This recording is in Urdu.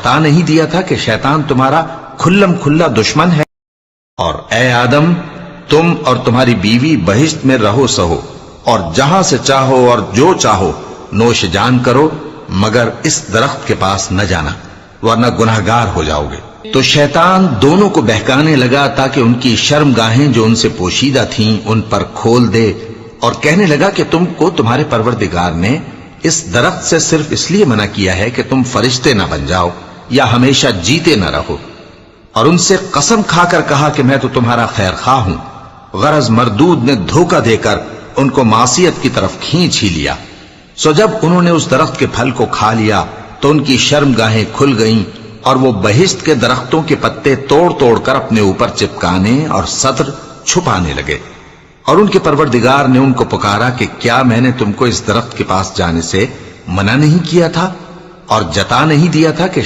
بتا نہیں دیا تھا کہ شیطان تمہارا کھلم کھلا دشمن ہے؟ اور اے آدم، تم اور تمہاری بیوی بہشت میں رہو سہو، اور جہاں سے چاہو اور جو چاہو نوش جان کرو، مگر اس درخت کے پاس نہ جانا ورنہ گناہگار ہو جاؤ گے۔ تو شیطان دونوں کو بہکانے لگا تاکہ ان کی شرم گاہیں جو ان سے پوشیدہ تھیں ان پر کھول دے، اور کہنے لگا کہ تم کو تمہارے پروردگار نے اس درخت سے صرف اس لیے منع کیا ہے کہ تم فرشتے نہ بن جاؤ یا ہمیشہ جیتے نہ رہو۔ اور ان سے قسم کھا کر کہا کہ میں تو تمہارا خیر خواہ ہوں۔ غرض مردود نے دھوکہ دے کر ان کو معصیت کی طرف کھینچ ہی لیا۔ سو جب انہوں نے اس درخت کے پھل کو کھا لیا تو ان کی شرم گاہیں کھل گئیں، اور وہ بہشت کے درختوں کے پتے توڑ توڑ کر اپنے اوپر چپکانے اور سطر چھپانے لگے۔ اور ان کے پروردگار نے ان کو پکارا کہ کیا میں نے تم کو اس درخت کے پاس جانے سے منع نہیں کیا تھا اور جتا نہیں دیا تھا کہ